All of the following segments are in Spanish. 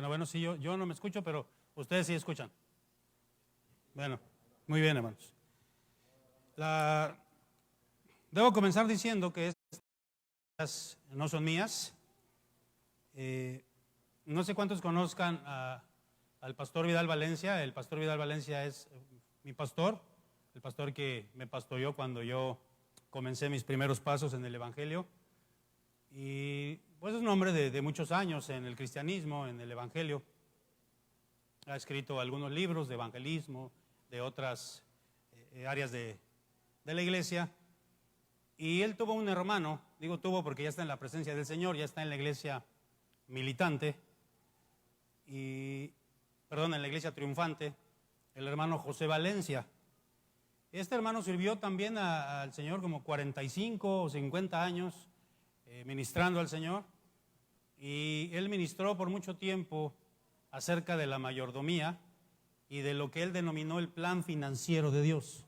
Bueno, sí, yo no me escucho, pero ustedes sí escuchan. Bueno, muy bien, hermanos. Debo comenzar diciendo que estas no son mías. No sé cuántos conozcan al pastor Vidal Valencia. El pastor Vidal Valencia es mi pastor, el pastor que me pastoreó cuando yo comencé mis primeros pasos en el Evangelio. Y pues es un hombre de muchos años en el cristianismo, en el Evangelio. Ha escrito algunos libros de evangelismo, de otras áreas de la iglesia. Y él tuvo un hermano, digo tuvo porque ya está en la presencia del Señor, ya está en la iglesia militante, en la iglesia triunfante, el hermano José Valencia. Este hermano sirvió también al Señor como 45 o 50 años, ministrando al Señor, y él ministró por mucho tiempo acerca de la mayordomía y de lo que él denominó el plan financiero de Dios.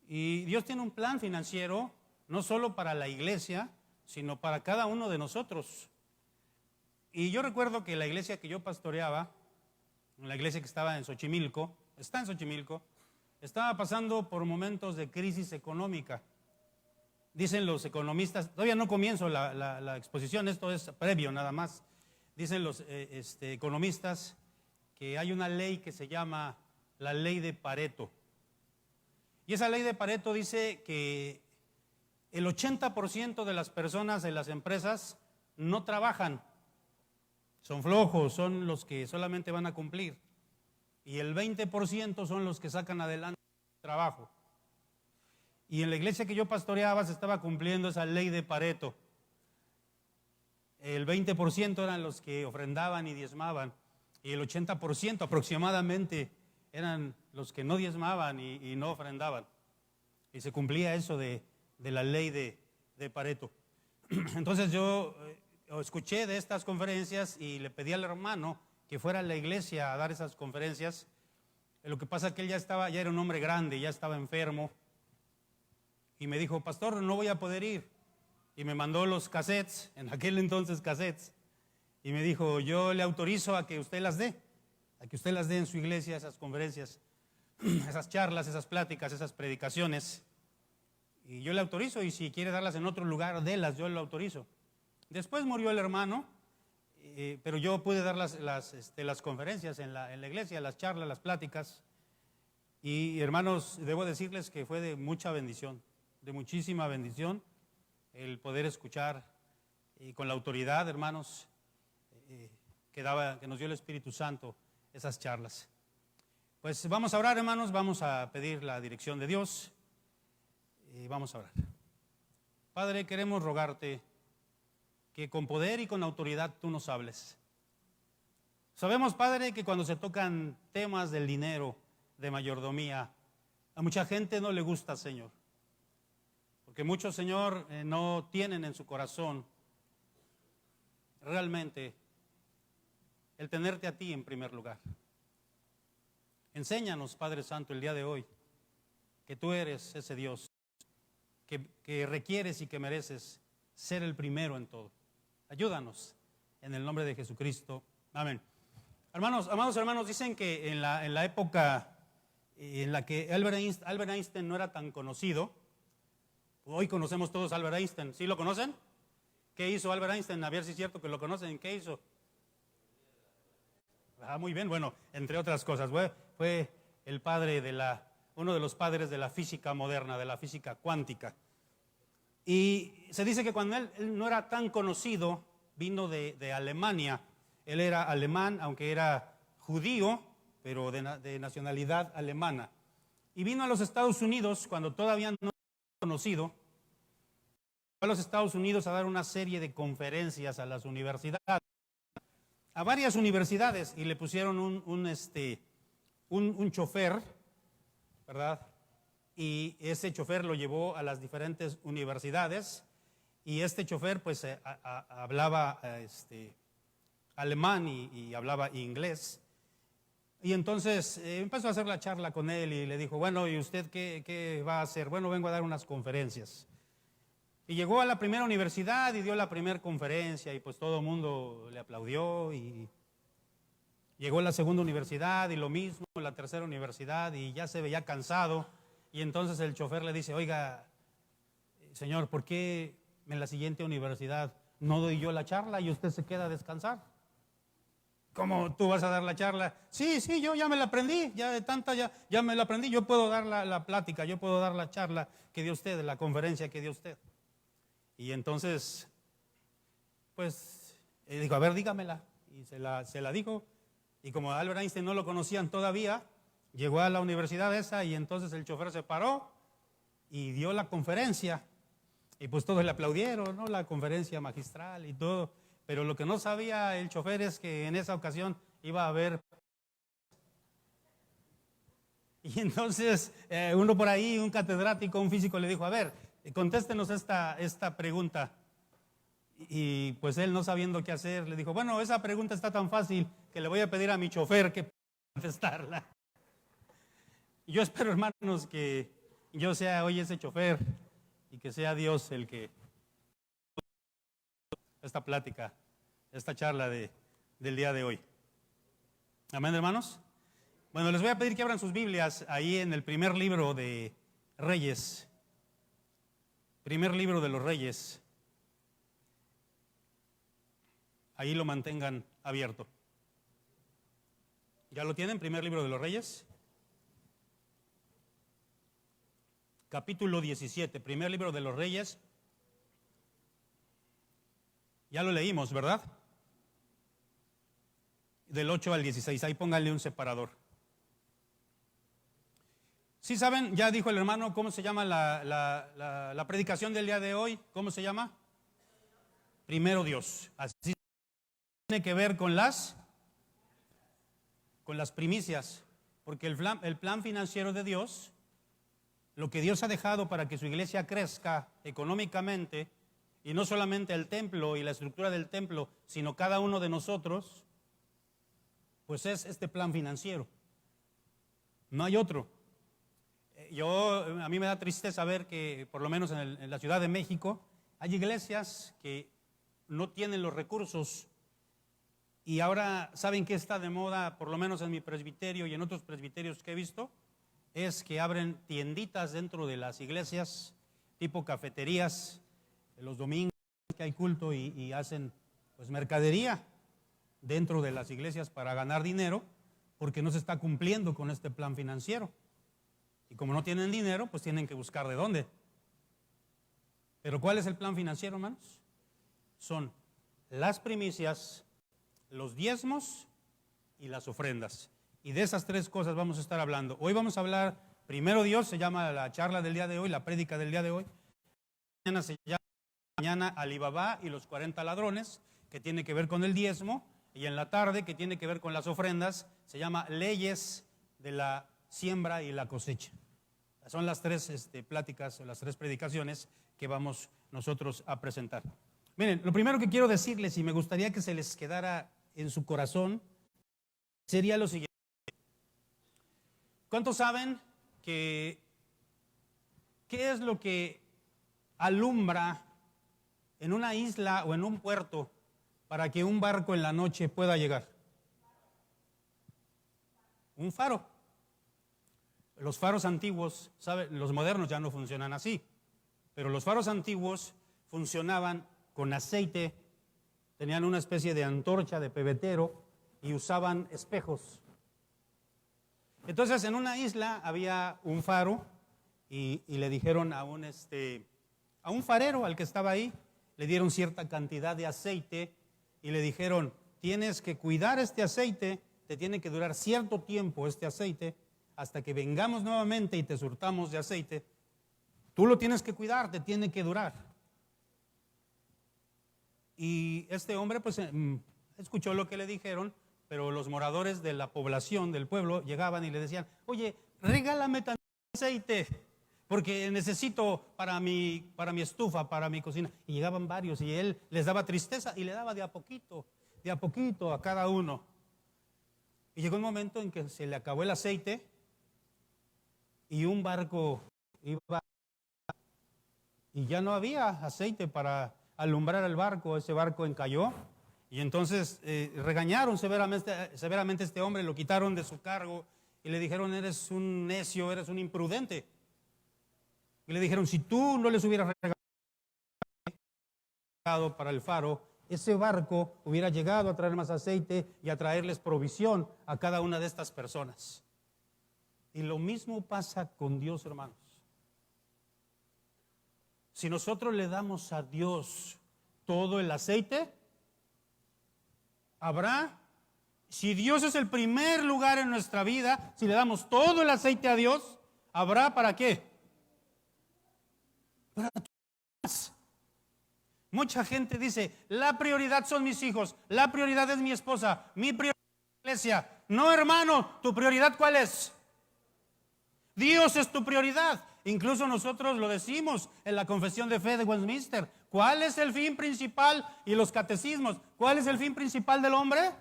Y Dios tiene un plan financiero no solo para la iglesia, sino para cada uno de nosotros. Y yo recuerdo que la iglesia que yo pastoreaba, la iglesia que estaba en Xochimilco, estaba pasando por momentos de crisis económica. Dicen los economistas, todavía no comienzo la exposición, esto es previo nada más. Dicen los economistas que hay una ley que se llama la ley de Pareto. Y esa ley de Pareto dice que el 80% de las personas en las empresas no trabajan, son flojos, son los que solamente van a cumplir. Y el 20% son los que sacan adelante el trabajo. Y en la iglesia que yo pastoreaba se estaba cumpliendo esa ley de Pareto. El 20% eran los que ofrendaban y diezmaban, y el 80% aproximadamente eran los que no diezmaban y no ofrendaban. Y se cumplía eso de la ley de Pareto. Entonces yo escuché de estas conferencias y le pedí al hermano que fuera a la iglesia a dar esas conferencias. Lo que pasa es que él ya era un hombre grande, ya estaba enfermo. Y me dijo, pastor, no voy a poder ir. Y me mandó los cassettes, en aquel entonces cassettes. Y me dijo, yo le autorizo a que usted las dé en su iglesia, esas conferencias, esas charlas, esas pláticas, esas predicaciones. Y yo le autorizo, y si quiere darlas en otro lugar, délas, yo le autorizo. Después murió el hermano, pero yo pude dar las conferencias en la iglesia, las charlas, las pláticas. Y hermanos, debo decirles que fue de mucha bendición, de muchísima bendición, el poder escuchar y con la autoridad, hermanos, que nos dio el Espíritu Santo esas charlas. Pues vamos a orar, hermanos, vamos a pedir la dirección de Dios y vamos a orar. Padre, queremos rogarte que con poder y con autoridad tú nos hables. Sabemos, Padre, que cuando se tocan temas del dinero, de mayordomía, a mucha gente no le gusta, Señor. Porque muchos, Señor, no tienen en su corazón realmente el tenerte a ti en primer lugar. Enséñanos, Padre Santo, el día de hoy, que tú eres ese Dios que requieres y que mereces ser el primero en todo. Ayúdanos en el nombre de Jesucristo. Amén. Amados hermanos, dicen que en la época en la que Albert Einstein no era tan conocido, hoy conocemos todos a Albert Einstein. ¿Sí lo conocen? ¿Qué hizo Albert Einstein? A ver si es cierto que lo conocen. ¿Qué hizo? Muy bien, bueno, entre otras cosas, fue el padre uno de los padres de la física moderna, de la física cuántica. Y se dice que cuando él no era tan conocido, vino de Alemania. Él era alemán, aunque era judío, pero de nacionalidad alemana. Y vino a los Estados Unidos cuando todavía no era conocido. Fue a los Estados Unidos a dar una serie de conferencias a las universidades, a varias universidades, y le pusieron un chofer, ¿verdad? Y ese chofer lo llevó a las diferentes universidades, y este chofer pues hablaba alemán y hablaba inglés. Y entonces empezó a hacer la charla con él y le dijo, bueno, ¿y usted qué va a hacer? Bueno, vengo a dar unas conferencias. Y llegó a la primera universidad y dio la primera conferencia, y pues todo el mundo le aplaudió y Llegó a la segunda universidad y lo mismo, la tercera universidad y ya se veía cansado. Y entonces el chofer le dice, oiga, señor, ¿por qué en la siguiente universidad no doy yo la charla y usted se queda a descansar? ¿Cómo tú vas a dar la charla? Sí, yo ya me la aprendí, ya de tanta ya me la aprendí, yo puedo dar la plática, yo puedo dar la charla que dio usted, la conferencia que dio usted. Y entonces, pues, dijo, a ver, dígamela. Y se la dijo. Y como Albert Einstein no lo conocían todavía, llegó a la universidad esa y entonces el chofer se paró y dio la conferencia. Y pues todos le aplaudieron, ¿no? La conferencia magistral y todo. Pero lo que no sabía el chofer es que en esa ocasión iba a haber. Y entonces uno por ahí, un catedrático, un físico le dijo, a ver, contéstenos esta pregunta. Y pues él no sabiendo qué hacer, le dijo, bueno, esa pregunta está tan fácil que le voy a pedir a mi chofer que contestarla. Y yo espero, hermanos, que yo sea hoy ese chofer y que sea Dios el que esta plática, esta charla del día de hoy. Amén, hermanos. Bueno, les voy a pedir que abran sus Biblias ahí en el primer libro de Reyes. Primer libro de los Reyes. Ahí lo mantengan abierto. ¿Ya lo tienen? Primer libro de los Reyes. Capítulo 17, primer libro de los Reyes. Ya lo leímos, ¿verdad? Del 8 al 16, ahí pónganle un separador. ¿Sí saben? Ya dijo el hermano cómo se llama la predicación del día de hoy. ¿Cómo se llama? Primero Dios. Así tiene que ver con las primicias, porque el plan financiero de Dios, lo que Dios ha dejado para que su iglesia crezca económicamente, y no solamente el templo y la estructura del templo, sino cada uno de nosotros, pues es este plan financiero. No hay otro. A mí me da tristeza ver que, por lo menos en la Ciudad de México, hay iglesias que no tienen los recursos. Y ahora, ¿saben qué está de moda, por lo menos en mi presbiterio y en otros presbiterios que he visto? Es que abren tienditas dentro de las iglesias, tipo cafeterías, los domingos que hay culto y hacen pues mercadería dentro de las iglesias para ganar dinero, porque no se está cumpliendo con este plan financiero. Y como no tienen dinero, pues tienen que buscar de dónde. Pero ¿cuál es el plan financiero, hermanos? Son las primicias, los diezmos y las ofrendas. Y de esas tres cosas vamos a estar hablando. Hoy vamos a hablar, primero Dios, se llama la charla del día de hoy, la prédica del día de hoy. Mañana se llama Alí Baba y los 40 ladrones, que tiene que ver con el diezmo. Y en la tarde, que tiene que ver con las ofrendas, se llama Leyes de la siembra y la cosecha. Son las tres pláticas o las tres predicaciones que vamos nosotros a presentar. Miren, lo primero que quiero decirles, y me gustaría que se les quedara en su corazón, sería lo siguiente. ¿Cuántos saben qué es lo que alumbra en una isla o en un puerto para que un barco en la noche pueda llegar? Un faro. Los faros antiguos, ¿saben? Los modernos ya no funcionan así, pero los faros antiguos funcionaban con aceite, tenían una especie de antorcha de pebetero y usaban espejos. Entonces en una isla había un faro y le dijeron a un farero, al que estaba ahí, le dieron cierta cantidad de aceite y le dijeron, tienes que cuidar este aceite, te tiene que durar cierto tiempo este aceite, hasta que vengamos nuevamente y te surtamos de aceite. Tú lo tienes que cuidar, te tiene que durar. Y este hombre pues escuchó lo que le dijeron, pero los moradores de la población, del pueblo, llegaban y le decían, oye, regálame tanto aceite, porque necesito para mi estufa, para mi cocina. Y llegaban varios y él les daba tristeza y le daba de a poquito a cada uno. Y llegó un momento en que se le acabó el aceite y un barco iba y ya no había aceite para alumbrar el barco. Ese barco encalló Y entonces regañaron severamente a este hombre, lo quitaron de su cargo y le dijeron, eres un necio, eres un imprudente. Y le dijeron, si tú no les hubieras regalado para el faro, ese barco hubiera llegado a traer más aceite y a traerles provisión a cada una de estas personas. Y lo mismo pasa con Dios, hermanos. Si nosotros le damos a Dios todo el aceite, habrá, si Dios es el primer lugar en nuestra vida, si le damos todo el aceite a Dios, ¿habrá para qué? Para más. Mucha gente dice, la prioridad son mis hijos, la prioridad es mi esposa, mi prioridad es la iglesia. No, hermano, ¿tu prioridad cuál es? Dios es tu prioridad. Incluso nosotros lo decimos en la Confesión de Fe de Westminster. ¿Cuál es el fin principal? Y los catecismos, ¿cuál es el fin principal del hombre?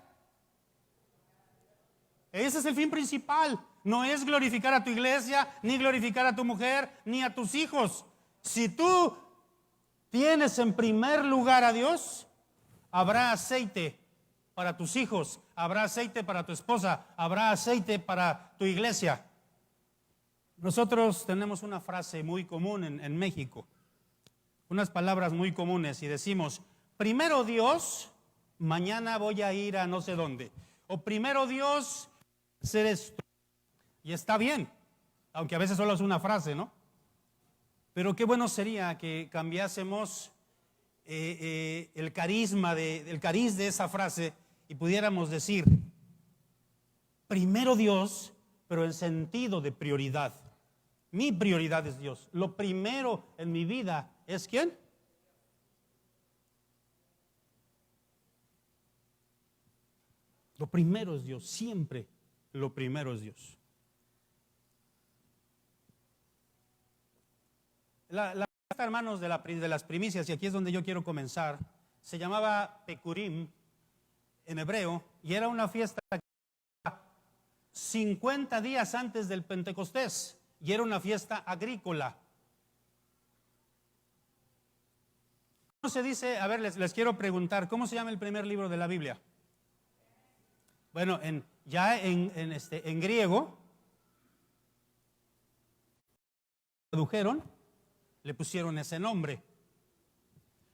Ese es el fin principal. No es glorificar a tu iglesia, ni glorificar a tu mujer, ni a tus hijos. Si tú tienes en primer lugar a Dios, habrá aceite para tus hijos, habrá aceite para tu esposa, habrá aceite para tu iglesia. Nosotros tenemos una frase muy común en México, unas palabras muy comunes y decimos, primero Dios, mañana voy a ir a no sé dónde. O primero Dios, hacer esto. Y está bien, aunque a veces solo es una frase, ¿no? Pero qué bueno sería que cambiásemos el carisma, el cariz de esa frase y pudiéramos decir, primero Dios, pero en sentido de prioridad. Mi prioridad es Dios. Lo primero en mi vida es ¿quién? Lo primero es Dios, siempre lo primero es Dios. La fiesta, hermanos, de las primicias, y aquí es donde yo quiero comenzar, se llamaba Pekurim en hebreo, y era una fiesta 50 días antes del Pentecostés, y era una fiesta agrícola. ¿Cómo se dice? A ver, les quiero preguntar, ¿cómo se llama el primer libro de la Biblia? Bueno, en griego, tradujeron, le pusieron ese nombre.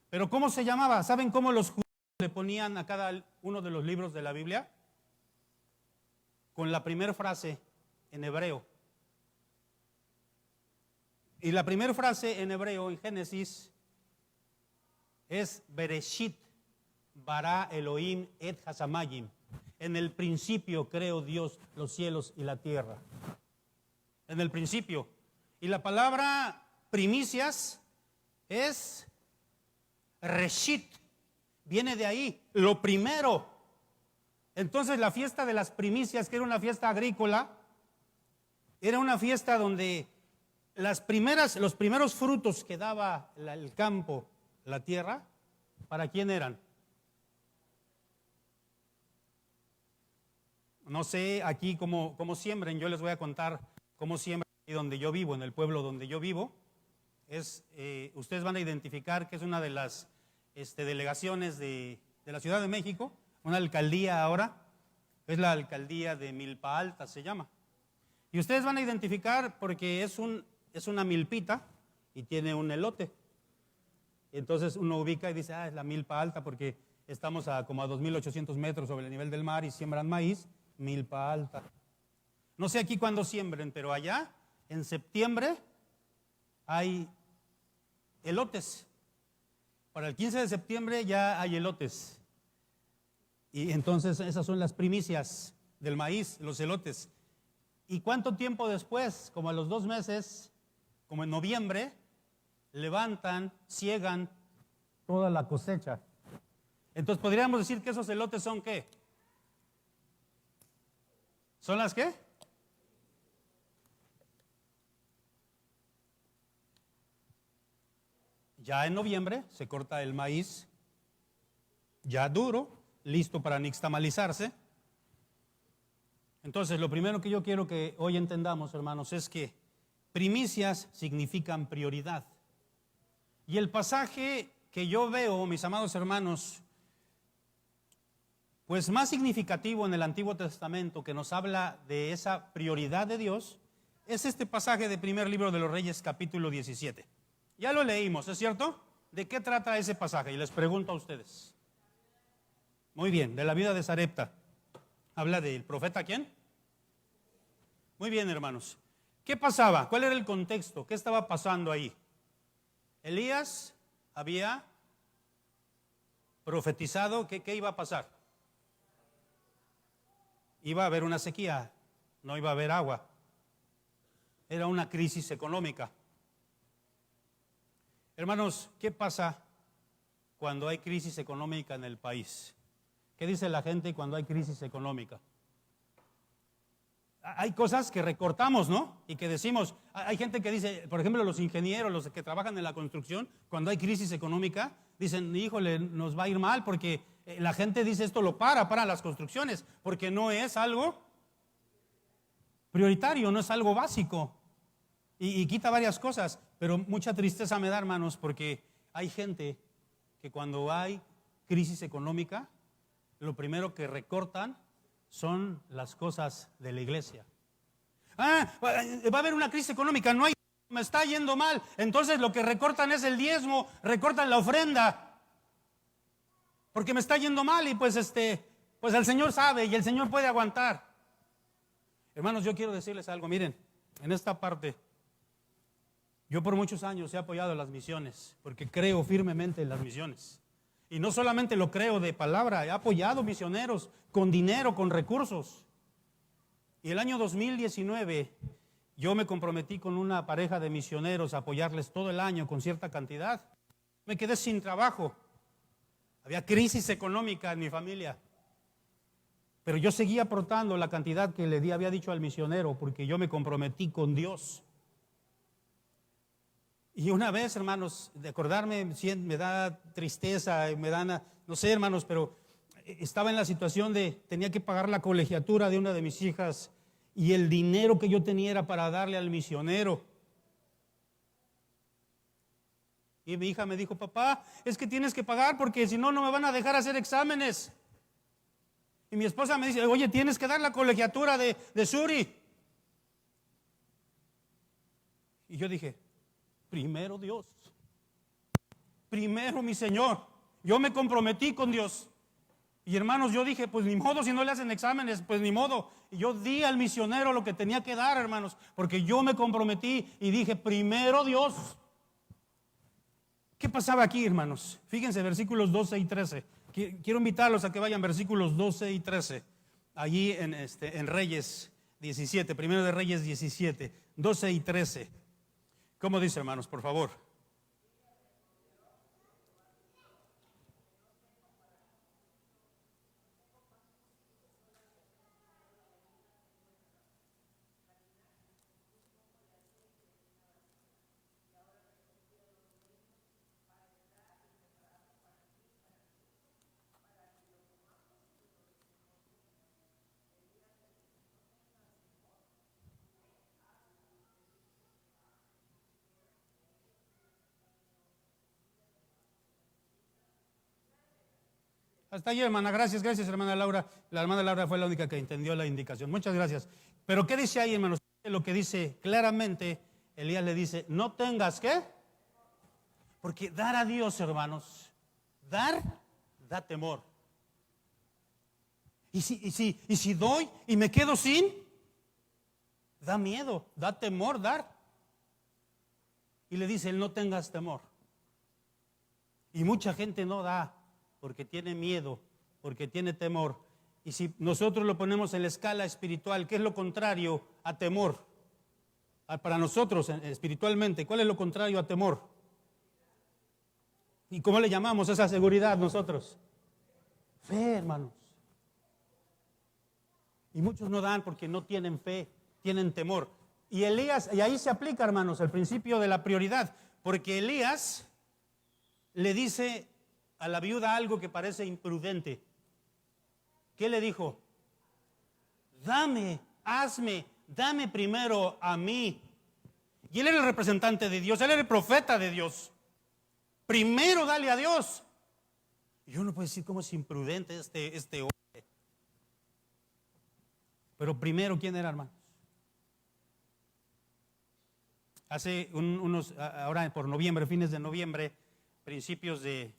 Pero ¿cómo se llamaba? ¿Saben cómo los judíos le ponían a cada uno de los libros de la Biblia? Con la primera frase en hebreo. Y la primera frase en hebreo, en Génesis, es Bereshit bara Elohim et hasamayim. En el principio creó Dios los cielos y la tierra. En el principio. Y la palabra primicias es Reshit. Viene de ahí, lo primero. Entonces la fiesta de las primicias, que era una fiesta agrícola, era una fiesta donde los primeros frutos que daba el campo, la tierra, ¿para quién eran? No sé aquí cómo siembren, yo les voy a contar cómo siembran aquí donde yo vivo, en el pueblo donde yo vivo. Ustedes van a identificar que es una de las delegaciones de la Ciudad de México, una alcaldía ahora, es la alcaldía de Milpa Alta, se llama. Y ustedes van a identificar porque es una milpita y tiene un elote. Entonces uno ubica y dice, es la Milpa Alta porque estamos como a 2.800 metros sobre el nivel del mar y siembran maíz, Milpa Alta. No sé aquí cuándo siembren, pero allá en septiembre hay elotes. Para el 15 de septiembre ya hay elotes. Y entonces esas son las primicias del maíz, los elotes. ¿Y cuánto tiempo después? Como a los 2 meses, como en noviembre, levantan, ciegan toda la cosecha. Entonces podríamos decir que esos elotes son ¿qué? ¿Son las qué? Ya en noviembre se corta el maíz, ya duro, listo para nixtamalizarse. Entonces, lo primero que yo quiero que hoy entendamos, hermanos, es que primicias significan prioridad. Y el pasaje que yo veo, mis amados hermanos, Pues más significativo en el Antiguo Testamento que nos habla de esa prioridad de Dios es este pasaje de primer libro de los Reyes, capítulo 17. Ya lo leímos, ¿es cierto? ¿De qué trata ese pasaje? Y les pregunto a ustedes. Muy bien, de la vida de Sarepta. ¿Habla del profeta quién? Muy bien, hermanos. ¿Qué pasaba? ¿Cuál era el contexto? ¿Qué estaba pasando ahí? Elías había profetizado que ¿qué iba a pasar? Iba a haber una sequía, no iba a haber agua. Era una crisis económica. Hermanos, ¿qué pasa cuando hay crisis económica en el país? ¿Qué dice la gente cuando hay crisis económica? Hay cosas que recortamos, ¿no? Y que decimos, hay gente que dice, por ejemplo, los ingenieros, los que trabajan en la construcción, cuando hay crisis económica, dicen, híjole, nos va a ir mal porque la gente dice esto lo para las construcciones, porque no es algo prioritario, no es algo básico. Y quita varias cosas, pero mucha tristeza me da, hermanos, porque hay gente que cuando hay crisis económica, lo primero que recortan son las cosas de la iglesia. Va a haber una crisis económica, no hay, me está yendo mal, entonces lo que recortan es el diezmo, recortan la ofrenda, porque me está yendo mal y pues el Señor sabe y el Señor puede aguantar. Hermanos, yo quiero decirles algo, miren, en esta parte, yo por muchos años he apoyado las misiones, porque creo firmemente en las misiones. Y no solamente lo creo de palabra, he apoyado misioneros con dinero, con recursos. Y el año 2019 yo me comprometí con una pareja de misioneros a apoyarles todo el año con cierta cantidad. Me quedé sin trabajo. Había crisis económica en mi familia. Pero yo seguía aportando la cantidad que le había dicho al misionero porque yo me comprometí con Dios. Y una vez, hermanos, de acordarme, me da tristeza, me da, no sé, hermanos, pero estaba en la situación de, tenía que pagar la colegiatura de una de mis hijas y el dinero que yo tenía era para darle al misionero. Y mi hija me dijo, papá, es que tienes que pagar porque si no, no me van a dejar hacer exámenes. Y mi esposa me dice, oye, tienes que dar la colegiatura de Suri. Y yo dije, primero Dios, primero mi Señor, yo me comprometí con Dios. Y hermanos, yo dije, pues ni modo, si no le hacen exámenes, pues ni modo. Y yo di al misionero lo que tenía que dar, hermanos, porque yo me comprometí y dije, primero Dios. ¿Qué pasaba aquí, hermanos? Fíjense, versículos 12 y 13. Quiero invitarlos a que vayan versículos 12 y 13, allí en Reyes 17, primero de Reyes 17, 12 y 13. ¿Cómo dice, hermanos, por favor? Hasta ahí, hermana, gracias, hermana Laura. La hermana Laura fue la única que entendió la indicación. Muchas gracias. Pero ¿qué dice ahí, hermanos? Lo que dice claramente, Elías le dice, no tengas ¿qué? Porque dar a Dios, hermanos, dar da temor. Y si doy y me quedo sin, da miedo, da temor dar. Y le dice, no tengas temor. Y mucha gente no da porque tiene miedo, porque tiene temor. Y si nosotros lo ponemos en la escala espiritual, ¿qué es lo contrario a temor? Para nosotros espiritualmente, ¿cuál es lo contrario a temor? ¿Y cómo le llamamos esa seguridad nosotros? Fe, hermanos. Y muchos no dan porque no tienen fe, tienen temor. Y Elías, y ahí se aplica, hermanos, el principio de la prioridad, porque Elías le dice a la viuda algo que parece imprudente. ¿Qué le dijo? Dame primero a mí. Y él era el representante de Dios, él era el profeta de Dios. Primero dale a Dios. Y uno puede decir, ¿cómo es imprudente este hombre? Pero primero, ¿quién era, hermanos? Hace ahora por noviembre, fines de noviembre, principios de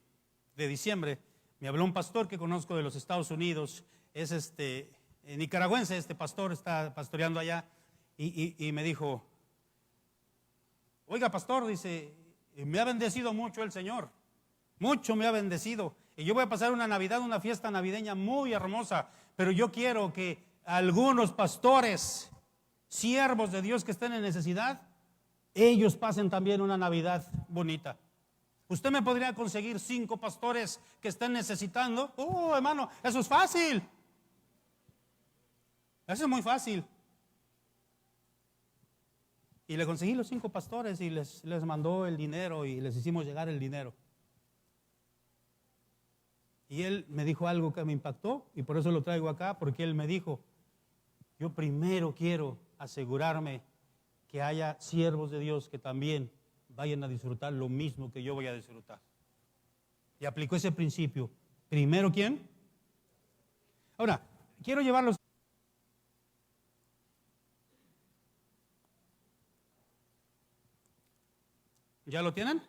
diciembre, me habló un pastor que conozco de los Estados Unidos, es nicaragüense, este pastor está pastoreando allá, y me dijo, oiga pastor, dice, me ha bendecido mucho el Señor, mucho me ha bendecido, y yo voy a pasar una Navidad, una fiesta navideña muy hermosa, pero yo quiero que algunos pastores, siervos de Dios que estén en necesidad, ellos pasen también una Navidad bonita. ¿Usted me podría conseguir 5 pastores que estén necesitando? Oh, hermano, eso es fácil. Eso es muy fácil. Y le conseguí los 5 pastores y les mandó el dinero y les hicimos llegar el dinero. Y él me dijo algo que me impactó y por eso lo traigo acá, porque él me dijo, yo primero quiero asegurarme que haya siervos de Dios que también vayan a disfrutar lo mismo que yo voy a disfrutar. Y aplicó ese principio. Primero, ¿quién? Ahora, quiero llevarlos. ¿Ya lo tienen?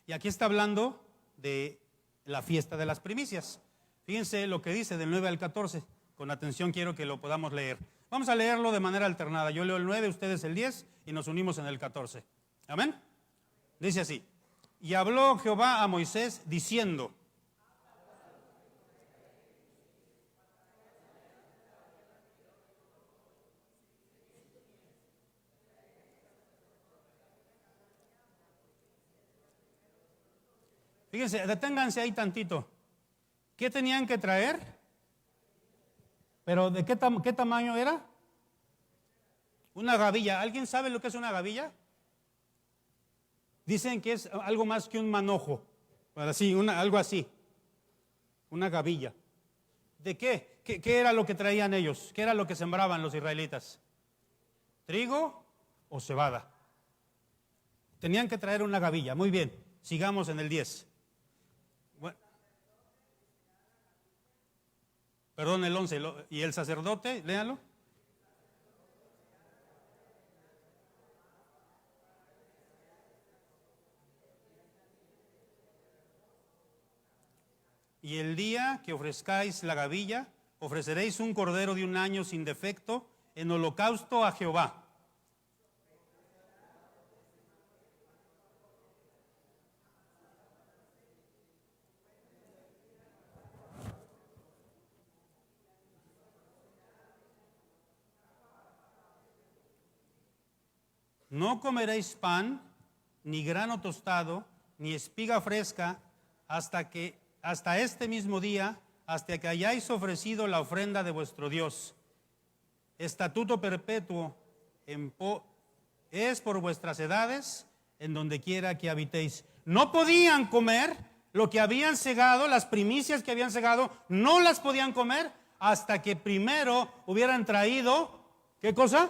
Y aquí está hablando de la fiesta de las primicias. Fíjense lo que dice del 9 al 14. Con atención quiero que lo podamos leer. Vamos a leerlo de manera alternada. Yo leo el 9, ustedes el 10 y nos unimos en el 14. Amén. Dice así: y habló Jehová a Moisés diciendo. Fíjense, deténganse ahí tantito. ¿Qué tenían que traer? ¿Pero de qué tamaño era? Una gavilla. ¿Alguien sabe lo que es una gavilla? Dicen que es algo más que un manojo. Así, algo así. Una gavilla. ¿De qué? ¿Qué era lo que traían ellos? ¿Qué era lo que sembraban los israelitas? ¿Trigo o cebada? Tenían que traer una gavilla. Muy bien, sigamos en el 10. Bueno, perdón, el 11. ¿Y el sacerdote? Léanlo. Y el día que ofrezcáis la gavilla, ofreceréis un cordero de 1 año sin defecto en holocausto a Jehová. No comeréis pan, ni grano tostado, ni espiga fresca, hasta este mismo día, hasta que hayáis ofrecido la ofrenda de vuestro Dios. Estatuto perpetuo es por vuestras edades, en donde quiera que habitéis. No podían comer lo que habían segado, las primicias que habían segado, no las podían comer hasta que primero hubieran traído, ¿qué cosa?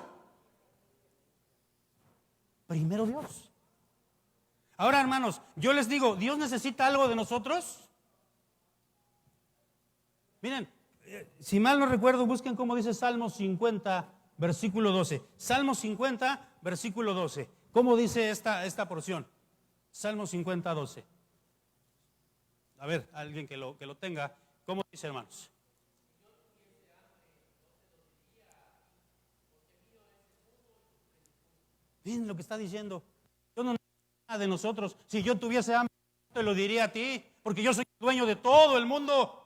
Primero Dios. Ahora, hermanos, yo les digo, ¿Dios necesita algo de nosotros? Miren, si mal no recuerdo, busquen cómo dice Salmo 50, versículo 12. Salmo 50, versículo 12. ¿Cómo dice esta porción? Salmo 50, 12. A ver, alguien que lo tenga. ¿Cómo dice, hermanos? Miren lo que está diciendo. Yo no necesito nada de nosotros. Si yo tuviese hambre, te lo diría a ti, porque yo soy el dueño de todo el mundo.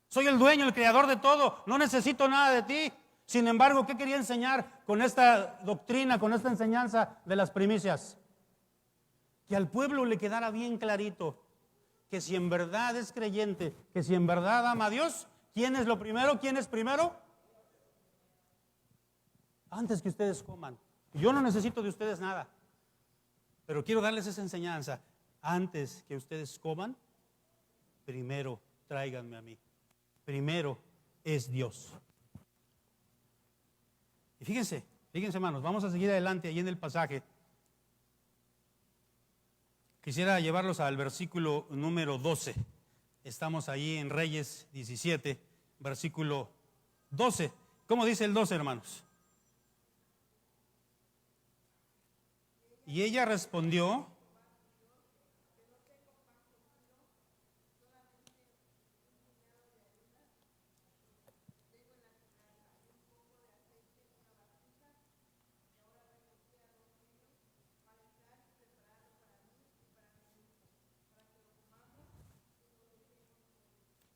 Soy el dueño, el creador de todo. No necesito nada de ti. Sin embargo, ¿qué quería enseñar con esta doctrina, con esta enseñanza de las primicias? Que al pueblo le quedara bien clarito que si en verdad es creyente, que si en verdad ama a Dios, ¿quién es lo primero? ¿Quién es primero? Antes que ustedes coman. Yo no necesito de ustedes nada, pero quiero darles esa enseñanza. Antes que ustedes coman, primero tráiganme a mí. Primero es Dios. Y fíjense, hermanos, vamos a seguir adelante ahí en el pasaje. Quisiera llevarlos al versículo número 12. Estamos ahí en Reyes 17, versículo 12. ¿Cómo dice el 12, hermanos? Y ella respondió: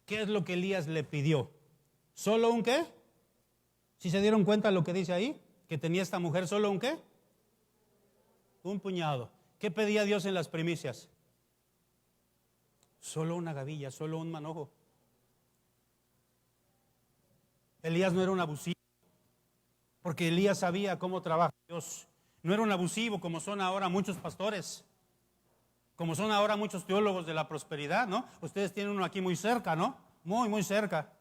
¿qué es lo que Elías le pidió? ¿Solo un qué? ¿Sí se dieron cuenta lo que dice ahí? Que tenía esta mujer solo un qué? Un puñado. ¿Qué pedía Dios en las primicias? Solo una gavilla, solo un manojo. Elías no era un abusivo, porque Elías sabía cómo trabaja Dios. No era un abusivo como son ahora muchos pastores, como son ahora muchos teólogos de la prosperidad, ¿no? Ustedes tienen uno aquí muy cerca, ¿no? Muy cerca.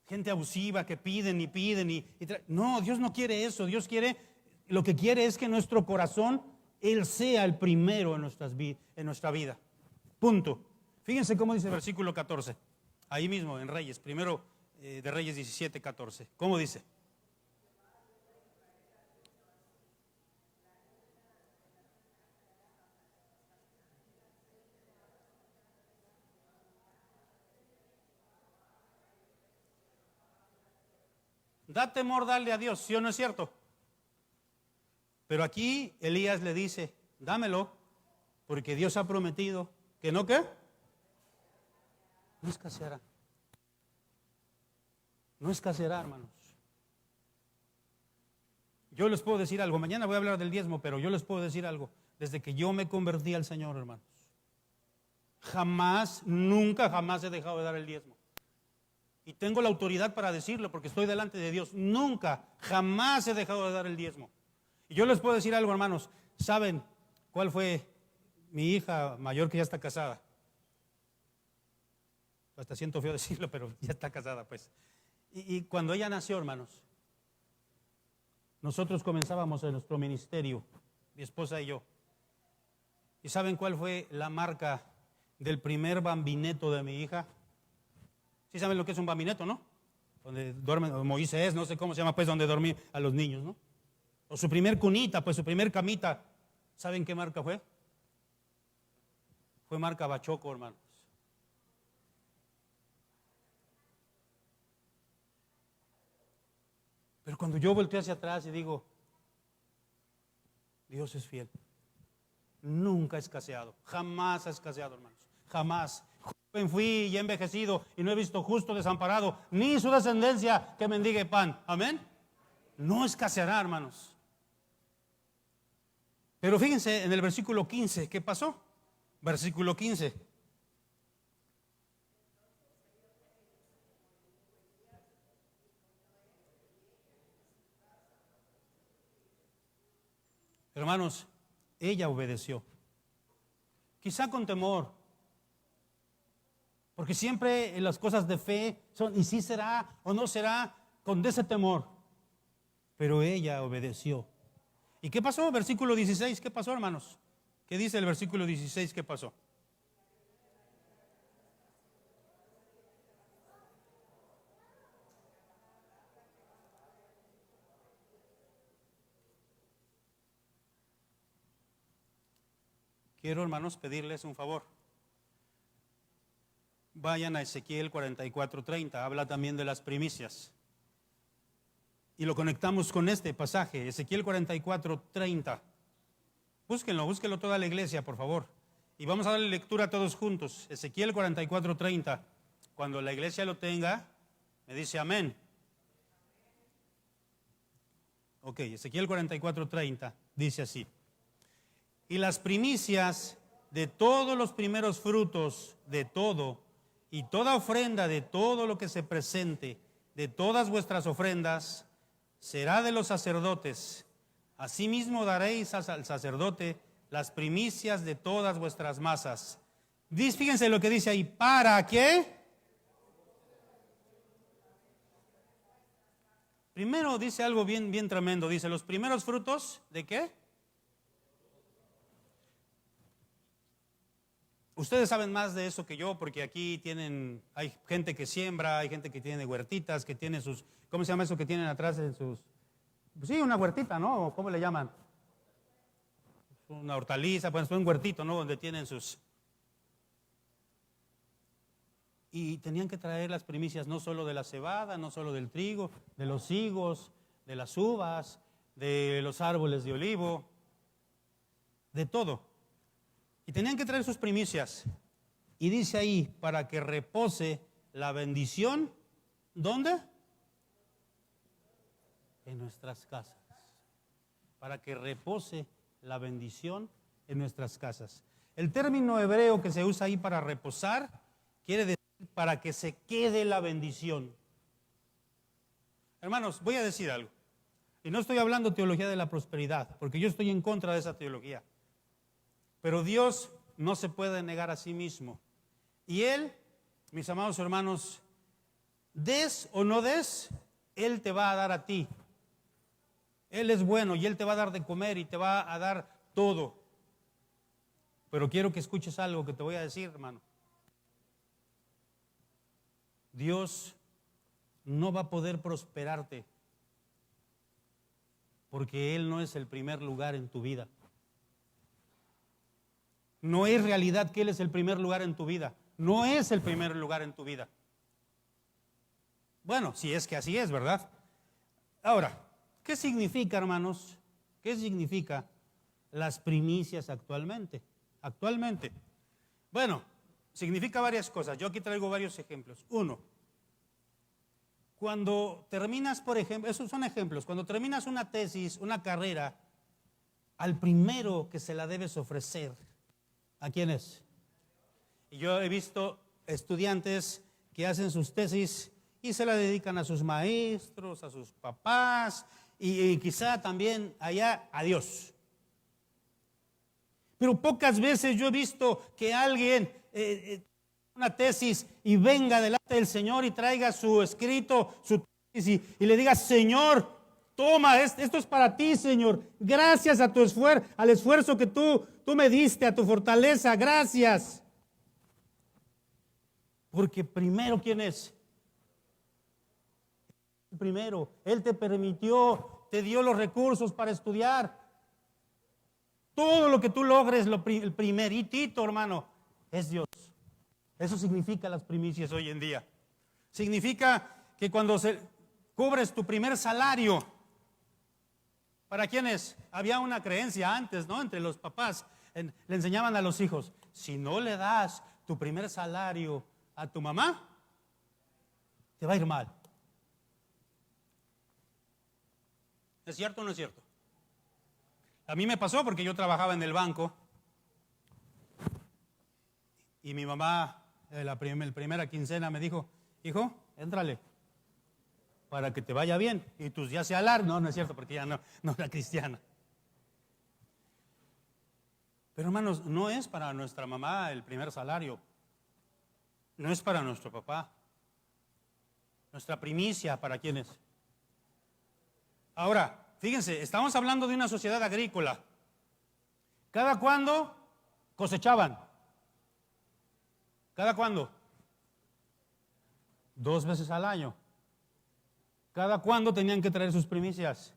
Gente abusiva que piden y no, Dios no quiere eso. Dios quiere, lo que quiere es que nuestro corazón, Él sea el primero en nuestra vida. Punto. Fíjense cómo dice el versículo 14. Ahí mismo en Reyes, primero de Reyes 17, 14. ¿Cómo dice? Da temor darle a Dios, ¿sí o no es cierto? Pero aquí Elías le dice: dámelo, porque Dios ha prometido que no, ¿qué? No escaseará. No escaseará, hermanos. Yo les puedo decir algo, mañana voy a hablar del diezmo, pero yo les puedo decir algo. Desde que yo me convertí al Señor, hermanos, jamás, nunca, jamás he dejado de dar el diezmo. Y tengo la autoridad para decirlo porque estoy delante de Dios. Nunca, jamás he dejado de dar el diezmo. Y yo les puedo decir algo, hermanos. ¿Saben cuál fue mi hija mayor, que ya está casada? Hasta siento feo decirlo, pero ya está casada, pues. Y cuando ella nació, hermanos, nosotros comenzábamos en nuestro ministerio, mi esposa y yo. ¿Y saben cuál fue la marca del primer bambineto de mi hija? ¿Sí saben lo que es un bambineto, no? Donde duermen, Moisés, no sé cómo se llama, pues, donde dormir a los niños, ¿no? O su primer cunita, pues, su primer camita. ¿Saben qué marca fue? Fue marca Bachoco, hermanos. Pero cuando yo volteo hacia atrás y digo, Dios es fiel. Nunca ha escaseado, jamás ha escaseado, hermanos, jamás. Joven fui y he envejecido y no he visto justo desamparado, ni su descendencia que mendigue pan. Amén. No escaseará, hermanos. Pero fíjense en el versículo 15, ¿qué pasó? Versículo 15. Hermanos, ella obedeció. Quizá con temor, porque siempre las cosas de fe son, y sí será o no será, con ese temor. Pero ella obedeció. ¿Y qué pasó? Versículo 16, ¿qué pasó, hermanos? ¿Qué dice el versículo 16? ¿Qué pasó? Quiero, hermanos, pedirles un favor. Vayan a Ezequiel 44:30, habla también de las primicias. Y lo conectamos con este pasaje, Ezequiel 44:30. Búsquenlo toda la iglesia, por favor. Y vamos a darle lectura todos juntos. Ezequiel 44:30. Cuando la iglesia lo tenga, me dice amén. Ok, Ezequiel 44:30 dice así: y las primicias de todos los primeros frutos de todo, y toda ofrenda de todo lo que se presente, de todas vuestras ofrendas, será de los sacerdotes. Asimismo daréis al sacerdote las primicias de todas vuestras masas. Fíjense lo que dice ahí, ¿para qué? Primero dice algo bien tremendo, dice, los primeros frutos, ¿de qué? Ustedes saben más de eso que yo, porque aquí hay gente que siembra, hay gente que tiene huertitas, que tiene sus, ¿cómo se llama eso que tienen atrás en sus? Pues sí, una huertita, ¿no? ¿Cómo le llaman? Una hortaliza, pues un huertito, ¿no? Donde tienen sus... Y tenían que traer las primicias no solo de la cebada, no solo del trigo, de los higos, de las uvas, de los árboles de olivo, de todo. Y tenían que traer sus primicias. Y dice ahí, para que repose la bendición, ¿dónde? En nuestras casas. Para que repose la bendición en nuestras casas. El término hebreo que se usa ahí para reposar quiere decir para que se quede la bendición. Hermanos, voy a decir algo. Y no estoy hablando teología de la prosperidad, porque yo estoy en contra de esa teología. Pero Dios no se puede negar a sí mismo. Y Él, mis amados hermanos, des o no des, Él te va a dar a ti. Él es bueno y Él te va a dar de comer y te va a dar todo. Pero quiero que escuches algo que te voy a decir, hermano. Dios no va a poder prosperarte porque Él no es el primer lugar en tu vida. No es realidad que Él es el primer lugar en tu vida. No es el primer lugar en tu vida. Bueno, si es que así es, ¿verdad? Ahora, ¿qué significa, hermanos? ¿Qué significa las primicias actualmente? Actualmente. Bueno, significa varias cosas. Yo aquí traigo varios ejemplos. Uno, cuando terminas, por ejemplo, esos son ejemplos, cuando terminas una tesis, una carrera, al primero que se la debes ofrecer, ¿a quién es? Y yo he visto estudiantes que hacen sus tesis y se la dedican a sus maestros, a sus papás y quizá también allá a Dios. Pero pocas veces yo he visto que alguien una tesis y venga delante del Señor y traiga su escrito, su tesis y le diga: Señor, toma, esto es para ti, Señor. Gracias a tu esfuerzo, al esfuerzo que tú me diste, a tu fortaleza, gracias. Porque primero, ¿quién es? Primero, Él te permitió, te dio los recursos para estudiar. Todo lo que tú logres, el primeritito, hermano, es Dios. Eso significa las primicias hoy en día. Significa que cuando cubres tu primer salario, ¿para quiénes? Había una creencia antes, ¿no? Entre los papás, le enseñaban a los hijos: si no le das tu primer salario a tu mamá, te va a ir mal. ¿Es cierto o no es cierto? A mí me pasó porque yo trabajaba en el banco y mi mamá, la primera quincena me dijo: hijo, éntrale para que te vaya bien y tus días se alarguen. No, no es cierto, porque ya no era cristiana. Pero hermanos, no es para nuestra mamá el primer salario, no es para nuestro papá. Nuestra primicia, ¿para quién es? Ahora, fíjense, estamos hablando de una sociedad agrícola. ¿Cada cuándo cosechaban? ¿Cada cuándo? 2 veces al año. ¿Cada cuándo tenían que traer sus primicias?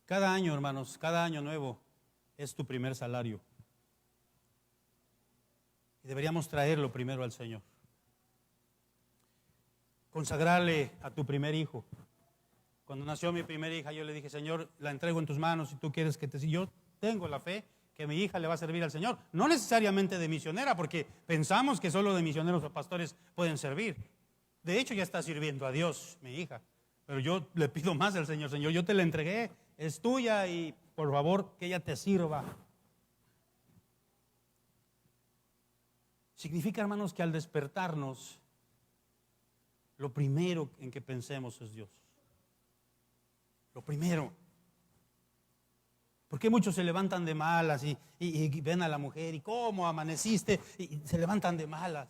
Cada año, hermanos, cada año nuevo es tu primer salario. Y deberíamos traerlo primero al Señor. Consagrarle a tu primer hijo. Cuando nació mi primera hija, yo le dije: Señor, la entrego en tus manos, si tú quieres que yo tengo la fe que mi hija le va a servir al Señor. No necesariamente de misionera, porque pensamos que solo de misioneros o pastores pueden servir. De hecho, ya está sirviendo a Dios, mi hija. Pero yo le pido más al Señor: Señor, yo te la entregué, es tuya y por favor que ella te sirva. Significa, hermanos, que al despertarnos, lo primero en que pensemos es Dios. Lo primero. ¿Por qué muchos se levantan de malas y ven a la mujer y cómo amaneciste y se levantan de malas?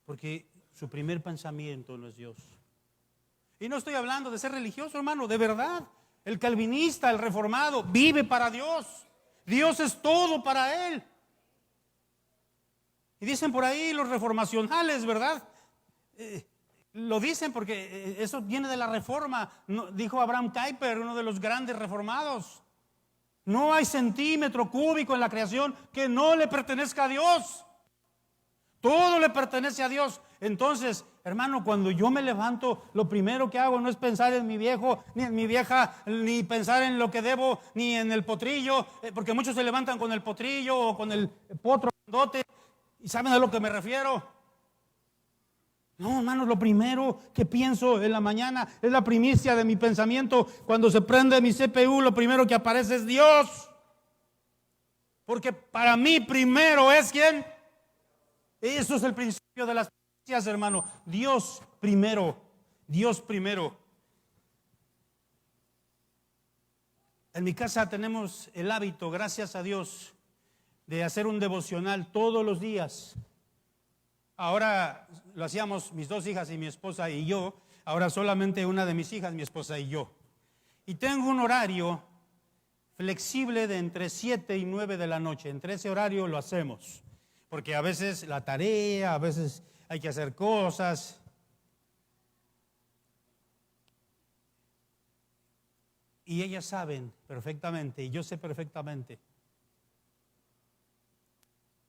Porque su primer pensamiento no es Dios. Y no estoy hablando de ser religioso, hermano, de verdad. El calvinista, el reformado, vive para Dios. Dios es todo para él. Y dicen por ahí los reformacionales, ¿verdad? Lo dicen porque eso viene de la reforma. Dijo Abraham Kuyper, uno de los grandes reformados. No hay centímetro cúbico en la creación que no le pertenezca a Dios. Todo le pertenece a Dios. Entonces, hermano, cuando yo me levanto, lo primero que hago no es pensar en mi viejo, ni en mi vieja, ni pensar en lo que debo, ni en el potrillo, porque muchos se levantan con el potrillo o con el potro grandote. ¿Y saben a lo que me refiero? No, hermanos, lo primero que pienso en la mañana es la primicia de mi pensamiento. Cuando se prende mi CPU, lo primero que aparece es Dios. Porque para mí primero es ¿quién? Eso es el principio de las primicias, hermano. Dios primero. Dios primero. En mi casa tenemos el hábito, gracias a Dios, de hacer un devocional todos los días. Ahora lo hacíamos mis dos hijas y mi esposa y yo. Ahora solamente una de mis hijas, mi esposa y yo. Y tengo un horario flexible de entre 7 y 9 de la noche. Entre ese horario lo hacemos. Porque a veces la tarea, a veces hay que hacer cosas. Y ellas saben perfectamente, y yo sé perfectamente,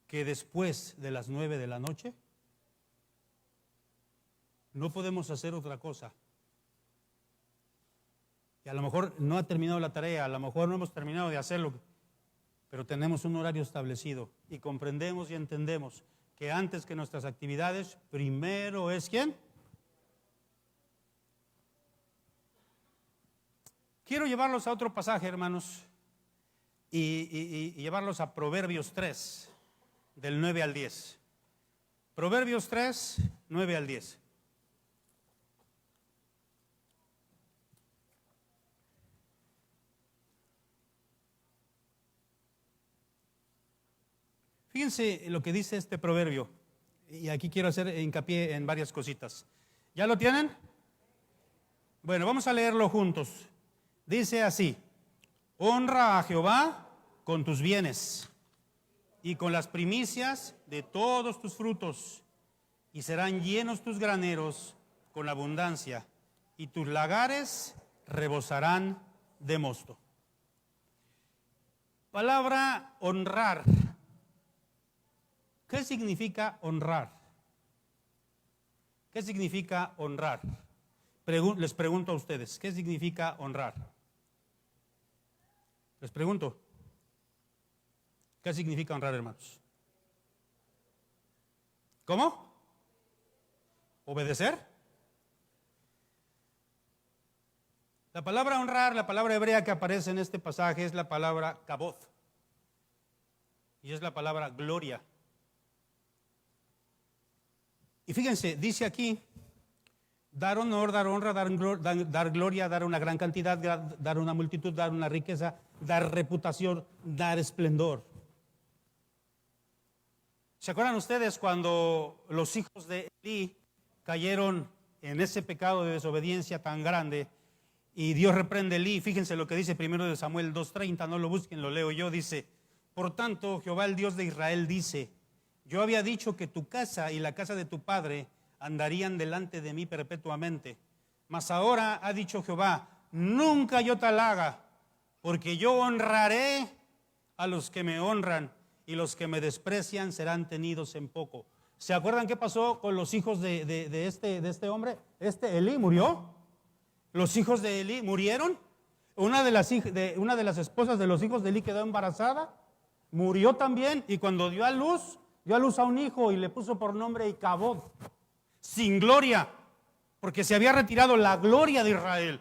que después de las 9 de la noche no podemos hacer otra cosa. Y a lo mejor no ha terminado la tarea, a lo mejor no hemos terminado de hacerlo, pero tenemos un horario establecido y comprendemos y entendemos que antes que nuestras actividades, primero es ¿quién? Quiero llevarlos a otro pasaje, hermanos, y llevarlos a Proverbios 3, del 9 al 10. Proverbios 3, 9 al 10. Fíjense lo que dice este proverbio, y aquí quiero hacer hincapié en varias cositas. ¿Ya lo tienen? Bueno, vamos a leerlo juntos. Dice así: honra a Jehová con tus bienes y con las primicias de todos tus frutos, y serán llenos tus graneros con abundancia, y tus lagares rebosarán de mosto. Palabra honrar. ¿Qué significa honrar? ¿Qué significa honrar? Les pregunto a ustedes, ¿qué significa honrar? Les pregunto, ¿qué significa honrar, hermanos? ¿Cómo? ¿Obedecer? La palabra honrar, la palabra hebrea que aparece en este pasaje es la palabra kabod, y es la palabra gloria. Y fíjense, dice aquí, dar honor, dar honra, dar gloria, dar una gran cantidad, dar una multitud, dar una riqueza, dar reputación, dar esplendor. ¿Se acuerdan ustedes cuando los hijos de Elí cayeron en ese pecado de desobediencia tan grande y Dios reprende a Elí? Fíjense lo que dice 1 Samuel 2:30, no lo busquen, lo leo yo, dice: por tanto, Jehová el Dios de Israel dice: yo había dicho que tu casa y la casa de tu padre andarían delante de mí perpetuamente. Mas ahora ha dicho Jehová: nunca yo tal haga, porque yo honraré a los que me honran, y los que me desprecian serán tenidos en poco. ¿Se acuerdan qué pasó con los hijos de este hombre? Elí murió. Los hijos de Elí murieron. Una de las esposas de los hijos de Elí quedó embarazada, murió también, y cuando dio a luz a un hijo y le puso por nombre Icabod, sin gloria, porque se había retirado la gloria de Israel,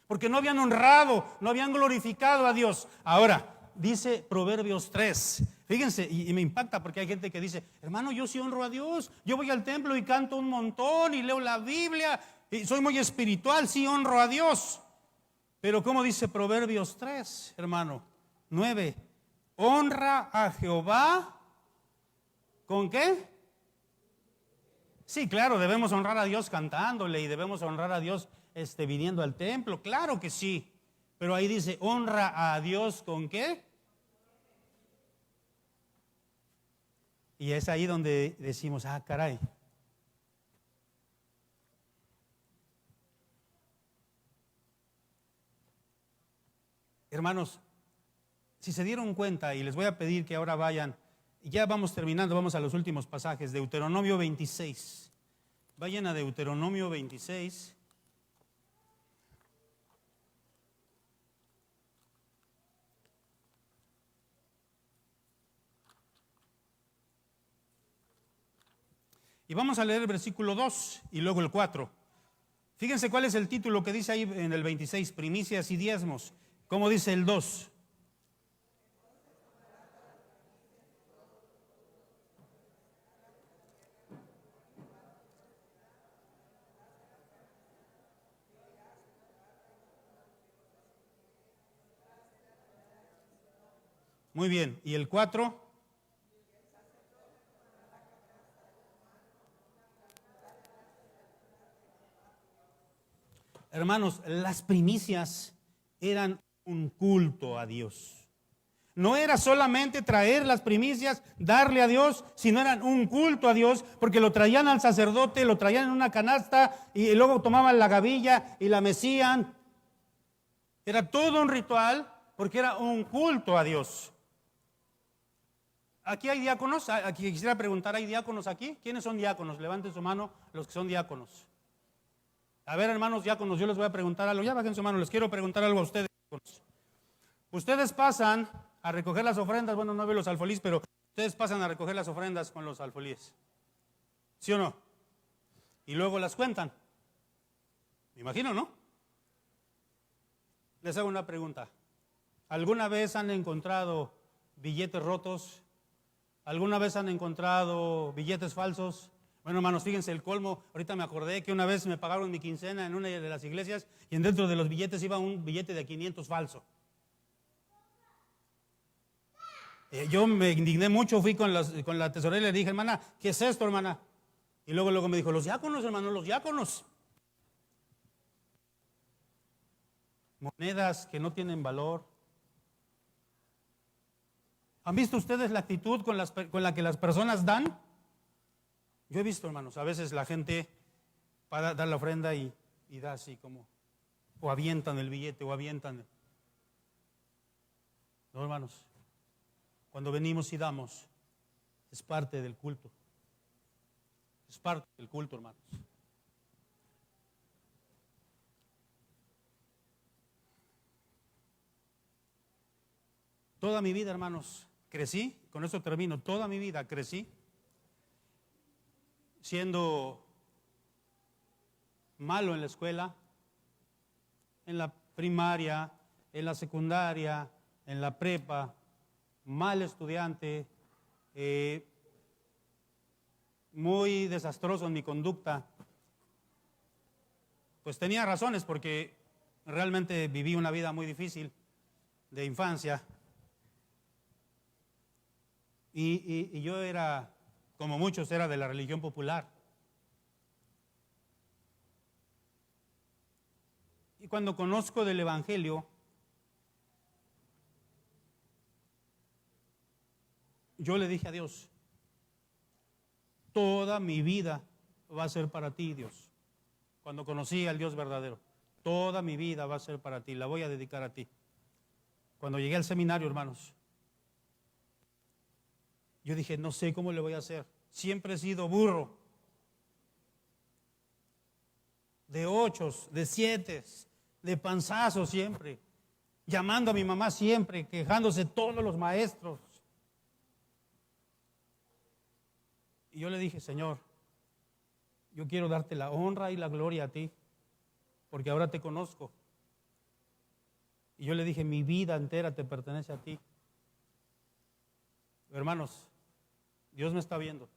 porque no habían honrado, no habían glorificado a Dios. Ahora, dice Proverbios 3, fíjense, y me impacta porque hay gente que dice: hermano, yo sí honro a Dios, yo voy al templo y canto un montón y leo la Biblia y soy muy espiritual, sí honro a Dios. Pero ¿cómo dice Proverbios 3, hermano? 9, honra a Jehová. ¿Con qué? Sí, claro, debemos honrar a Dios cantándole y debemos honrar a Dios viniendo al templo, claro que sí. Pero ahí dice, honra a Dios ¿con qué? Y es ahí donde decimos, ah, caray. Hermanos, si se dieron cuenta, y les voy a pedir que ahora vayan, ya vamos terminando, vamos a los últimos pasajes, Deuteronomio 26. Vayan a Deuteronomio 26. Y vamos a leer el versículo 2 y luego el 4. Fíjense cuál es el título que dice ahí en el 26, primicias y diezmos. ¿Cómo dice el 2? Muy bien, ¿y el 4? Hermanos, las primicias eran un culto a Dios. No era solamente traer las primicias, darle a Dios, sino eran un culto a Dios, porque lo traían al sacerdote, lo traían en una canasta y luego tomaban la gavilla y la mecían. Era todo un ritual porque era un culto a Dios. Aquí hay diáconos, aquí quisiera preguntar, ¿hay diáconos aquí? ¿Quiénes son diáconos? Levanten su mano los que son diáconos. A ver, hermanos diáconos, yo les voy a preguntar algo. Ya bajen su mano, les quiero preguntar algo a ustedes. Ustedes pasan a recoger las ofrendas, bueno, no veo los alfolíes, pero ustedes pasan a recoger las ofrendas con los alfolíes. ¿Sí o no? Y luego las cuentan. Me imagino, ¿no? Les hago una pregunta. ¿Alguna vez han encontrado billetes rotos? ¿Alguna vez han encontrado billetes falsos? Bueno, hermanos, fíjense el colmo. Ahorita me acordé que una vez me pagaron mi quincena en una de las iglesias y dentro de los billetes iba un billete de 500 falso. Yo me indigné mucho, fui con la tesorera y le dije, hermana, ¿qué es esto, hermana? Y luego me dijo, los diáconos, hermano, los diáconos. Monedas que no tienen valor. ¿Han visto ustedes la actitud con la que las personas dan? Yo he visto, hermanos, a veces la gente para dar la ofrenda y da así como, o avientan el billete, o avientan. No, hermanos, cuando venimos y damos, es parte del culto. Es parte del culto, hermanos. Toda mi vida, hermanos, crecí, con eso termino, toda mi vida crecí siendo malo en la escuela, en la primaria, en la secundaria, en la prepa, mal estudiante, muy desastroso en mi conducta. Pues tenía razones porque realmente viví una vida muy difícil de infancia. Y yo era, como muchos, era de la religión popular. Y cuando conozco del Evangelio, yo le dije a Dios, toda mi vida va a ser para ti, Dios. Cuando conocí al Dios verdadero, toda mi vida va a ser para ti, la voy a dedicar a ti. Cuando llegué al seminario, hermanos, yo dije, no sé cómo le voy a hacer. Siempre he sido burro. De 8, de 7, de panzazo siempre. Llamando a mi mamá siempre, quejándose todos los maestros. Y yo le dije, Señor, yo quiero darte la honra y la gloria a ti, porque ahora te conozco. Y yo le dije, mi vida entera te pertenece a ti. Hermanos, Dios me está viendo.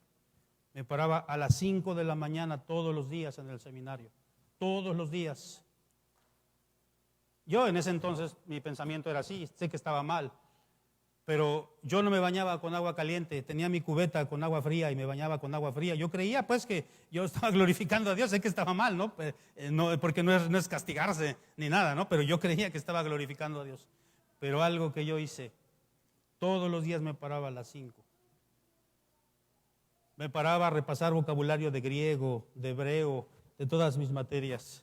Me paraba a las 5 de la mañana todos los días en el seminario. Todos los días. Yo en ese entonces mi pensamiento era así, sé que estaba mal. pero yo no me bañaba con agua caliente, tenía mi cubeta con agua fría y me bañaba con agua fría. Yo creía pues que yo estaba glorificando a Dios, sé que estaba mal, ¿no? Porque no es castigarse ni nada, ¿no? Pero yo creía que estaba glorificando a Dios. Pero algo que yo hice, todos los días me paraba a las 5. Me paraba a repasar vocabulario de griego, de hebreo, de todas mis materias.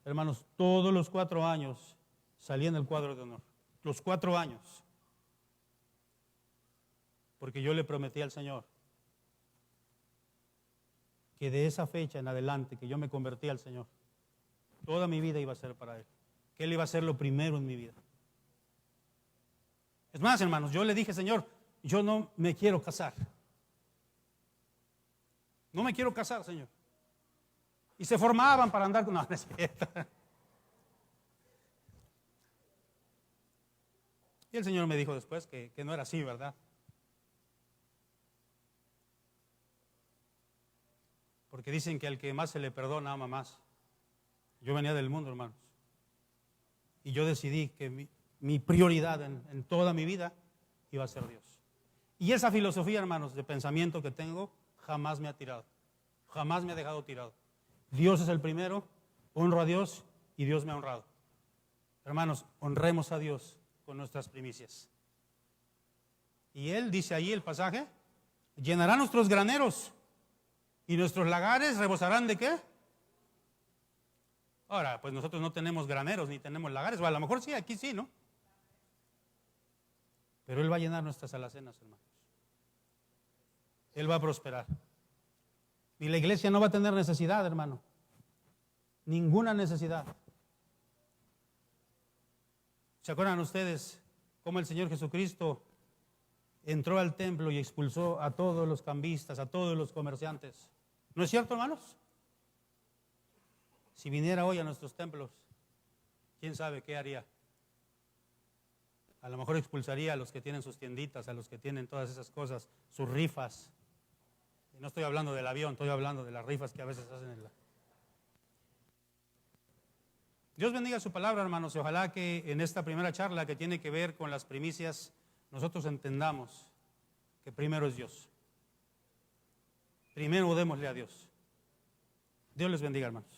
Hermanos, todos los 4 años salí en el cuadro de honor. Los 4 años. Porque yo le prometí al Señor que de esa fecha en adelante que yo me convertí al Señor, toda mi vida iba a ser para Él. Que Él iba a ser lo primero en mi vida. Es más, hermanos, yo le dije, Señor, yo no me quiero casar. No me quiero casar, Señor. Y se formaban para andar con... No, no es cierto. Y el Señor me dijo después que no era así, ¿verdad? Porque dicen que al que más se le perdona, ama más. Yo venía del mundo, hermanos. Y yo decidí que mi prioridad en toda mi vida iba a ser Dios. Y esa filosofía, hermanos, de pensamiento que tengo, jamás me ha tirado. Jamás me ha dejado tirado. Dios es el primero, honro a Dios y Dios me ha honrado. Hermanos, honremos a Dios con nuestras primicias. Y Él dice ahí el pasaje, llenará nuestros graneros y nuestros lagares rebosarán ¿de qué? Ahora, pues nosotros no tenemos graneros ni tenemos lagares, o a lo mejor sí, aquí sí, ¿no? Pero Él va a llenar nuestras alacenas, hermanos. Él va a prosperar. Y la iglesia no va a tener necesidad, hermano. Ninguna necesidad. ¿Se acuerdan ustedes cómo el Señor Jesucristo entró al templo y expulsó a todos los cambistas, a todos los comerciantes? ¿No es cierto, hermanos? Si viniera hoy a nuestros templos, ¿quién sabe qué haría? A lo mejor expulsaría a los que tienen sus tienditas, a los que tienen todas esas cosas, sus rifas. Y no estoy hablando del avión, estoy hablando de las rifas que a veces hacen en la... Dios bendiga su palabra, hermanos, y ojalá que en esta primera charla que tiene que ver con las primicias, nosotros entendamos que primero es Dios. Primero démosle a Dios. Dios les bendiga, hermanos.